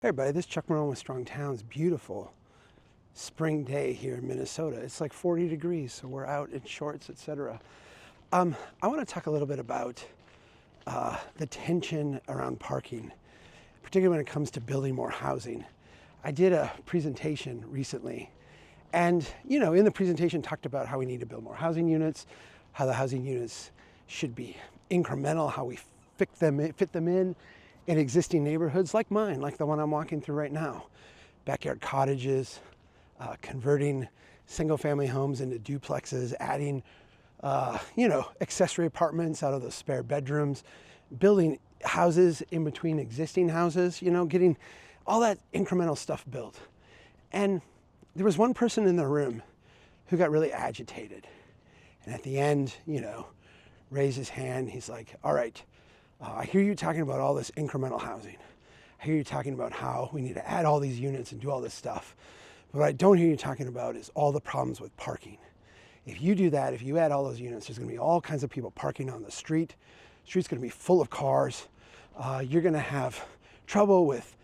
Hey everybody, this is Chuck Marone with Strong Towns. Beautiful spring day here in Minnesota. It's like 40 degrees, so we're out in shorts, etc. I want to talk a little bit about the tension around parking, particularly when it comes to building more housing. I did a presentation recently, and in the presentation talked about how we need to build more housing units, how the housing units should be incremental, how we fit them in existing neighborhoods like mine, like the one I'm walking through right now. Backyard cottages, converting single family homes into duplexes, adding, accessory apartments out of those spare bedrooms, building houses in between existing houses, getting all that incremental stuff built. And there was one person in the room who got really agitated. And at the end, raised his hand. He's like, all right, I hear you talking about all this incremental housing. I hear you talking about how we need to add all these units and do all this stuff. But what I don't hear you talking about is all the problems with parking. If you do that, if you add all those units, there's going to be all kinds of people parking on the street. The street's going to be full of cars. You're going to have trouble with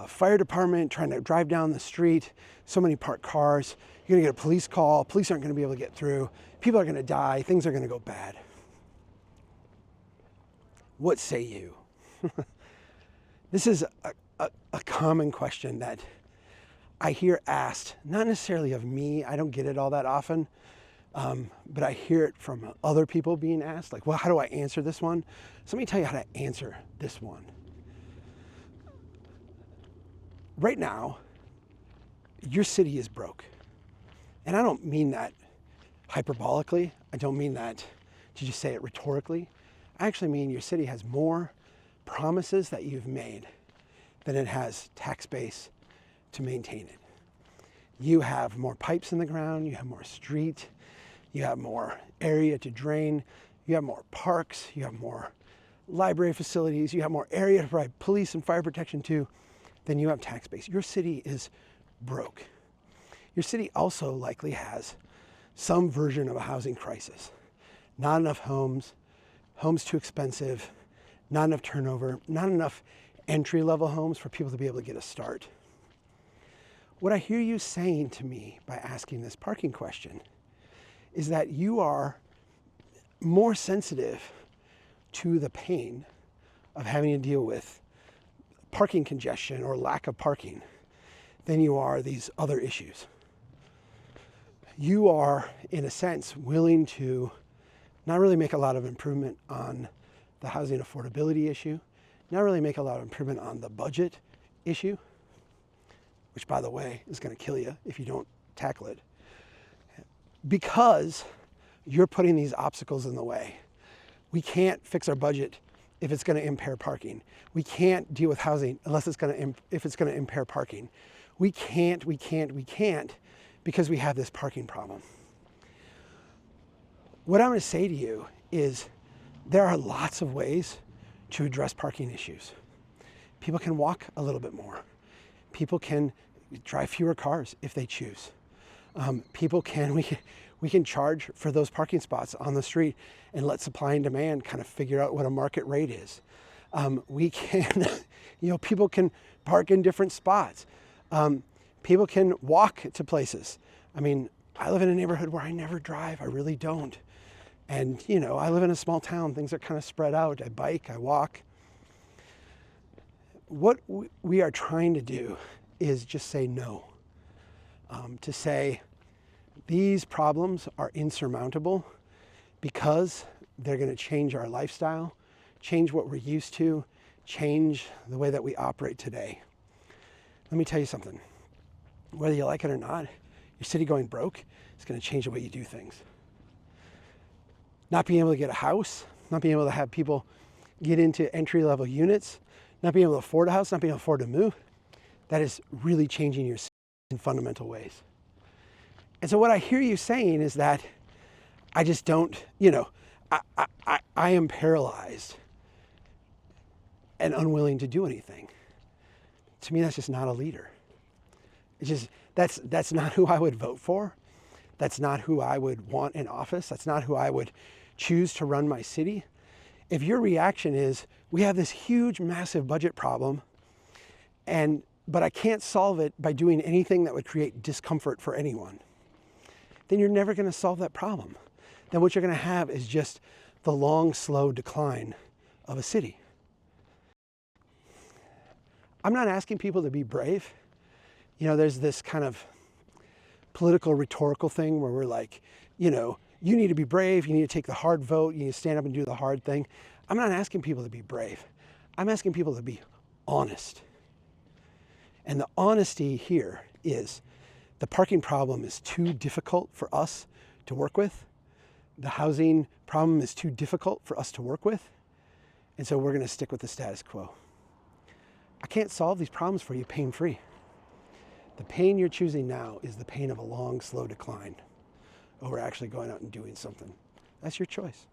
fire department trying to drive down the street. So many parked cars. You're going to get a police call. Police aren't going to be able to get through. People are going to die. Things are going to go bad. What say you? This is a common question that I hear asked, not necessarily of me, I don't get it all that often, but I hear it from other people being asked, like, well, how do I answer this one? So let me tell you how to answer this one. Right now, your city is broke. And I don't mean that hyperbolically. I don't mean that to just say it rhetorically. I actually mean your city has more promises that you've made than it has tax base to maintain it. You have more pipes in the ground, you have more street, you have more area to drain, you have more parks, you have more library facilities, you have more area to provide police and fire protection to than you have tax base. Your city is broke. Your city also likely has some version of a housing crisis. Not enough homes, homes too expensive, not enough turnover, not enough entry-level homes for people to be able to get a start. What I hear you saying to me by asking this parking question is that you are more sensitive to the pain of having to deal with parking congestion or lack of parking than you are these other issues. You are, in a sense, willing to not really make a lot of improvement on the housing affordability issue, not really make a lot of improvement on the budget issue, which, by the way, is going to kill you if you don't tackle it, because you're putting these obstacles in the way. We can't fix our budget if it's going to impair parking. We can't deal with housing unless it's going to impair parking. We can't, because we have this parking problem. What I'm going to say to you is there are lots of ways to address parking issues. People can walk a little bit more. People can drive fewer cars if they choose. We can charge for those parking spots on the street and let supply and demand kind of figure out what a market rate is. We can, people can park in different spots. People can walk to places. I mean, I live in a neighborhood where I never drive. I really don't. And, I live in a small town. Things are kind of spread out. I bike, I walk. What we are trying to do is just say no. To say these problems are insurmountable because they're going to change our lifestyle, change what we're used to, change the way that we operate today. Let me tell you something. Whether you like it or not, your city going broke is going to change the way you do things. Not being able to get a house, not being able to have people get into entry-level units, not being able to afford a house, not being able to afford to move, that is really changing your city in fundamental ways. And so what I hear you saying is that I just don't, I am paralyzed and unwilling to do anything. To me, that's just not a leader. It's just, that's not who I would vote for. That's not who I would want in office. That's not who I would choose to run my city. If your reaction is, we have this huge, massive budget problem, and but I can't solve it by doing anything that would create discomfort for anyone, then you're never going to solve that problem. Then what you're going to have is just the long, slow decline of a city. I'm not asking people to be brave. You know, there's this kind of political rhetorical thing where we're like, you know, you need to be brave, you need to take the hard vote, you need to stand up and do the hard thing. I'm not asking people to be brave. I'm asking people to be honest. And the honesty here is the parking problem is too difficult for us to work with. The housing problem is too difficult for us to work with. And so we're going to stick with the status quo. I can't solve these problems for you pain-free. The pain you're choosing now is the pain of a long, slow decline over actually going out and doing something. That's your choice.